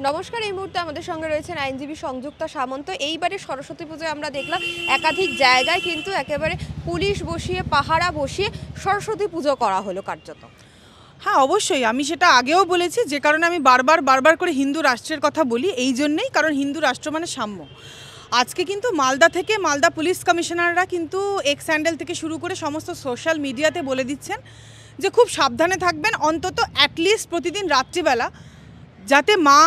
নমস্কার। এই মুহূর্তে আমাদের সঙ্গে রয়েছেন আইনজীবী সংযুক্তা সামন্ত। এইবারে সরস্বতী পুজোয় আমরা দেখলাম একাধিক জায়গায় কিন্তু একেবারে পুলিশ বসিয়ে পাহারা বসিয়ে সরস্বতী পুজো করা হলো কার্যত। হ্যাঁ, অবশ্যই আমি সেটা আগেও বলেছি, যে কারণে আমি বারবার করে হিন্দু রাষ্ট্রের কথা বলি এই জন্যেই, কারণ হিন্দু রাষ্ট্র মানে সাম্য। আজকে কিন্তু মালদা পুলিশ কমিশনাররা কিন্তু এক্স হ্যান্ডেল থেকে শুরু করে সমস্ত সোশ্যাল মিডিয়াতে বলে দিচ্ছেন যে খুব সাবধানে থাকবেন, অন্তত অ্যাটলিস্ট প্রতিদিন রাত্রিবেলা যাতে মা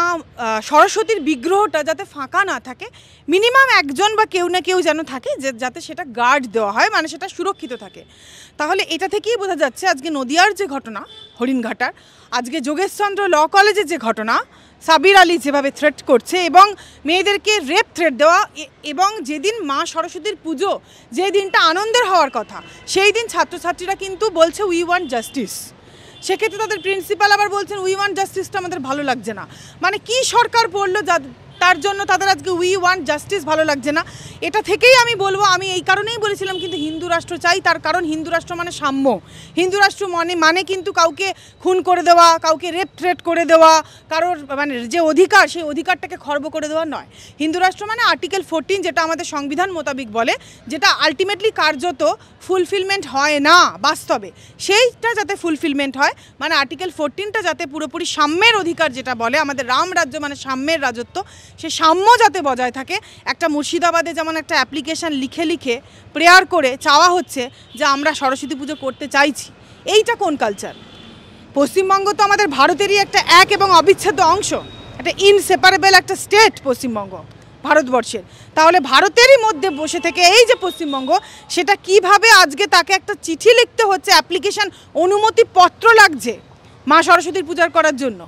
সরস্বতীর বিগ্রহটা যাতে ফাঁকা না থাকে, মিনিমাম একজন বা কেউ না কেউ যেন থাকে, যাতে সেটা গার্ড দেওয়া হয়, মানে সেটা সুরক্ষিত থাকে। তাহলে এটা থেকেই বোঝা যাচ্ছে আজকে নদিয়ার যে ঘটনা হরিণঘাটার, আজকে যোগেশচন্দ্র ল কলেজের যে ঘটনা, সাবির আলী যেভাবে থ্রেট করছে এবং মেয়েদেরকে রেপ থ্রেট দেওয়া, এবং যেদিন মা সরস্বতীর পুজো, যে দিনটা আনন্দের হওয়ার কথা, সেই দিন ছাত্রছাত্রীরা কিন্তু বলছে উই ওয়ান্ট জাস্টিস। সেক্ষেত্রে তাদের প্রিন্সিপাল আবার বলছেন উই ওয়ান্ট জাস্টিসটা আমাদের ভালো লাগছে না। মানে কি সরকার পড়লো তার জন্য তাদের আজকে উই ওয়ান্ট জাস্টিস ভালো লাগছে না। এটা থেকেই আমি বলবো, আমি এই কারণেই বলেছিলাম কিন্তু হিন্দু রাষ্ট্র চাই, তার কারণ হিন্দু রাষ্ট্র মানে সাম্য। হিন্দু রাষ্ট্র মানে কিন্তু কাউকে খুন করে দেওয়া, কাউকে রেপ থ্রেট করে দেওয়া, কারোর মানে যে অধিকার সেই অধিকারটাকে খর্ব করে দেওয়া নয়। হিন্দু রাষ্ট্র মানে আর্টিকেল 14, যেটা আমাদের সংবিধান মোতাবেক বলে, যেটা আলটিমেটলি কার্যত ফুলফিলমেন্ট হয় না বাস্তবে, সেইটা যাতে ফুলফিলমেন্ট হয়, মানে আর্টিকেল 14টা যাতে পুরোপুরি সাম্যের অধিকার, যেটা বলে আমাদের রাম রাজ্য মানে সাম্যের রাজত্ব, সে সাম্য যাতে বজায় থাকে। একটা মুর্শিদাবাদে যেমন একটা অ্যাপ্লিকেশান লিখে প্রেয়ার করে চাওয়া হচ্ছে যে আমরা সরস্বতী পুজো করতে চাইছি, এইটা কোন কালচার? পশ্চিমবঙ্গ তো আমাদের ভারতেরই একটা এক এবং অবিচ্ছেদ্য অংশ, একটা ইনসেপারেবল একটা স্টেট পশ্চিমবঙ্গ ভারতবর্ষের। তাহলে ভারতেরই মধ্যে বসে থেকে এই যে পশ্চিমবঙ্গ, সেটা কিভাবে আজকে তাকে একটা চিঠি লিখতে হচ্ছে, অ্যাপ্লিকেশান অনুমতিপত্র লাগছে মা সরস্বতীর পূজা করার জন্য।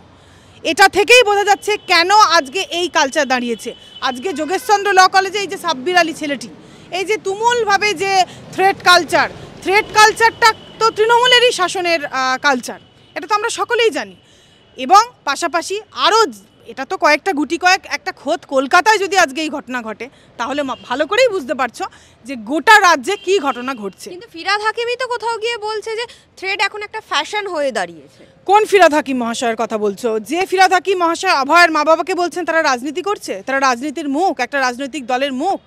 এটা থেকেই বোঝা যাচ্ছে কেন আজকে এই কালচার দাঁড়িয়েছে। আজকে যোগেশচন্দ্র ল কলেজে এই যে সাব্বির আলী ছেলেটি, এই যে তুমুলভাবে যে থ্রেট কালচারটা তো তৃণমূলেরই শাসনের কালচার, এটা তো আমরা সকলেই জানি। এবং পাশাপাশি আরও এটা তো কয়েকটা একটা খোদ কলকাতায় যদি আজকে এই ঘটনা ঘটে, তাহলে ভালো করেই বুঝতে পারছো যে গোটা রাজ্যে কি ঘটনা ঘটছে। কিন্তু ফিরহাদ হাকিমই তো কোথাও গিয়ে বলছে যে থ্রেড এখন একটা ফ্যাশন হয়ে দাঁড়িয়েছে। কোন ফিরহাদ হাকিম মহাশয়ের কথা বলছো? যে ফিরহাদ হাকিম মহাশয় অভয়ের মা বাবাকে বলছেন তারা রাজনীতি করছে, তারা রাজনীতির মুখ, একটা রাজনৈতিক দলের মুখ,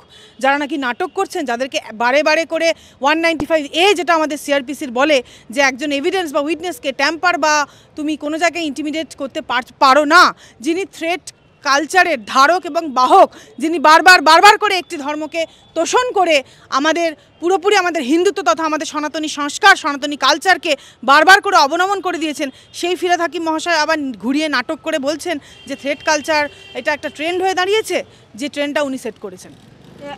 যারা নাকি নাটক করছেন, যাদেরকে বারে করে 195A যেটা আমাদের সিআরপিসির বলে যে একজন এভিডেন্স বা উইটনেসকে ট্যাম্পার বা তুমি কোনো জায়গায় ইন্টিমিডেট করতে পারো না, যিনি থ্রেট কালচারের ধারক এবং বাহক, যিনি বারবার করে একটি ধর্মকে তোষণ করে পুরোপুরি আমাদের হিন্দুত্ব তথা আমাদের সনাতনী সংস্কার, সনাতনী কালচারকে বারবার করে অবনমন করে দিয়েছেন, সেই ফিরহাদ হাকিম মহাশয় আবার ঘুরিয়ে নাটক করে বলছেন যে থ্রেট কালচার এটা একটা ট্রেন্ড হয়ে দাঁড়িয়েছে, যে ট্রেন্ডটা উনি সেট করেছেন।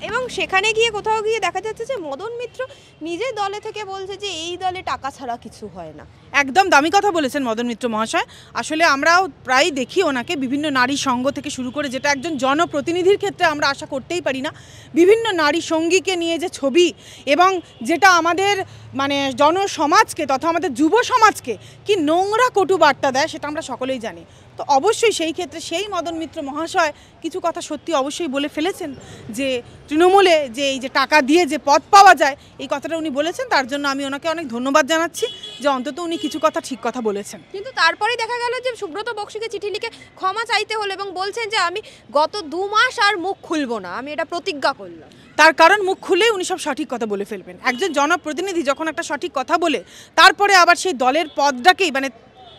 এবং সেখানে গিয়ে কোথাও গিয়ে দেখা যাচ্ছে যে মদন মিত্র নিজের দলে থেকে বলছে যে এই দলে টাকা ছাড়া কিছু হয় না। একদম দামি কথা বলেছেন মদন মিত্র মহাশয়। আসলে আমরাও প্রায় দেখি ওনাকে বিভিন্ন নারী সঙ্গ থেকে শুরু করে, যেটা একজন জনপ্রতিনিধির ক্ষেত্রে আমরা আশা করতেই পারি না, বিভিন্ন নারী সঙ্গীকে নিয়ে যে ছবি, এবং যেটা আমাদের মানে জনসমাজকে তথা আমাদের যুব সমাজকে কি নোংরা কটু বার্তা দেয়, সেটা আমরা সকলেই জানি। তো অবশ্যই সেই ক্ষেত্রে সেই মদন মিত্র মহাশয় কিছু কথা সত্যি অবশ্যই বলে ফেলেছেন, যে তৃণমূলে যে এই যে টাকা দিয়ে যে পদ পাওয়া যায়, এই কথাটা উনি বলেছেন। তার জন্য আমি ওনাকে অনেক ধন্যবাদ জানাচ্ছি যে অন্তত উনি কিছু কথা ঠিক কথা বলেছেন। কিন্তু তারপরেই দেখা গেল যে সুব্রত বক্সিকে চিঠি লিখে ক্ষমা চাইতে হলো এবং বলছেন যে আমি গত 2 মাস আর মুখ খুলবো না, আমি এটা প্রতিজ্ঞা করলাম। তার কারণ মুখ খুলেই উনি সব সঠিক কথা বলে ফেলবেন। একজন জনপ্রতিনিধি যখন একটা সঠিক কথা বলে তারপরে আবার সেই দলের পদটাকেই, মানে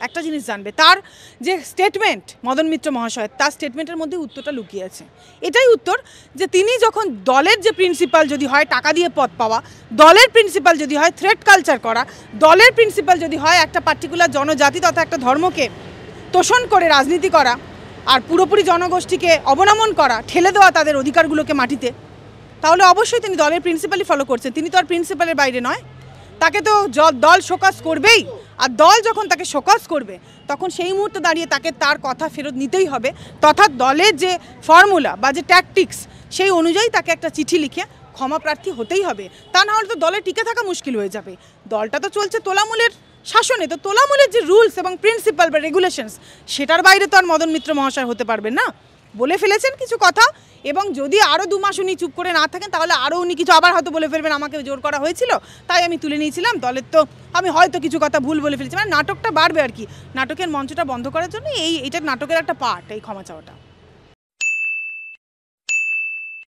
একটা জিনিস জানবে, তার যে স্টেটমেন্ট মদন মিত্র মহাশয়, তার স্টেটমেন্টের মধ্যে উত্তরটা লুকিয়ে আছে। এটাই উত্তর, যে তিনি যখন দলের যে প্রিন্সিপাল যদি হয় টাকা দিয়ে পদ পাওয়া, দলের প্রিন্সিপাল যদি হয় থ্রেট কালচার করা, দলের প্রিন্সিপাল যদি হয় একটা পার্টিকুলার জনজাতি তথা একটা ধর্মকে তোষণ করে রাজনীতি করা, আর পুরোপুরি জনগোষ্ঠীকে অবনমন করা, ঠেলে দেওয়া তাদের অধিকারগুলোকে মাটিতে, তাহলে অবশ্যই তিনি দলের প্রিন্সিপালই ফলো করছেন। তিনি তো আর প্রিন্সিপালের বাইরে নয়, তাকে তো দল শোকজ করবেই। আর দল যখন তাকে শোকজ করবে, তখন সেই মুহূর্তে দাঁড়িয়ে তাকে তার কথা ফেরত নিতেই হবে, তথা দলের যে ফর্মুলা বা যে ট্যাকটিক্স, সেই অনুযায়ী তাকে একটা চিঠি লিখে ক্ষমা প্রার্থী হতেই হবে। তা না হলে তো দলে টিকে থাকা মুশকিল হয়ে যাবে। দলটা তো চলছে তোলামূলের শাসনে, তো তোলামূলের যে রুলস এবং প্রিন্সিপাল বা রেগুলেশনস, সেটার বাইরে তো আর মদন মিত্র মহাশয় হতে পারবেন না। বলে ফেলেছেন কিছু কথা, এবং যদি আরও 2 মাস উনি চুপ করে না থাকেন তাহলে আরও উনি কিছু আবার হয়তো বলে ফেলবেন, আমাকে জোর করা হয়েছিল তাই আমি তুলে নিয়েছিলাম, দলের তো আমি হয়তো কিছু কথা ভুল বলে ফেলেছি, মানে নাটকটা বাড়বে আর কি। নাটকের মঞ্চটা বন্ধ করার জন্য এইটা নাটকের একটা পার্ট, এই ক্ষমা চাওয়াটা।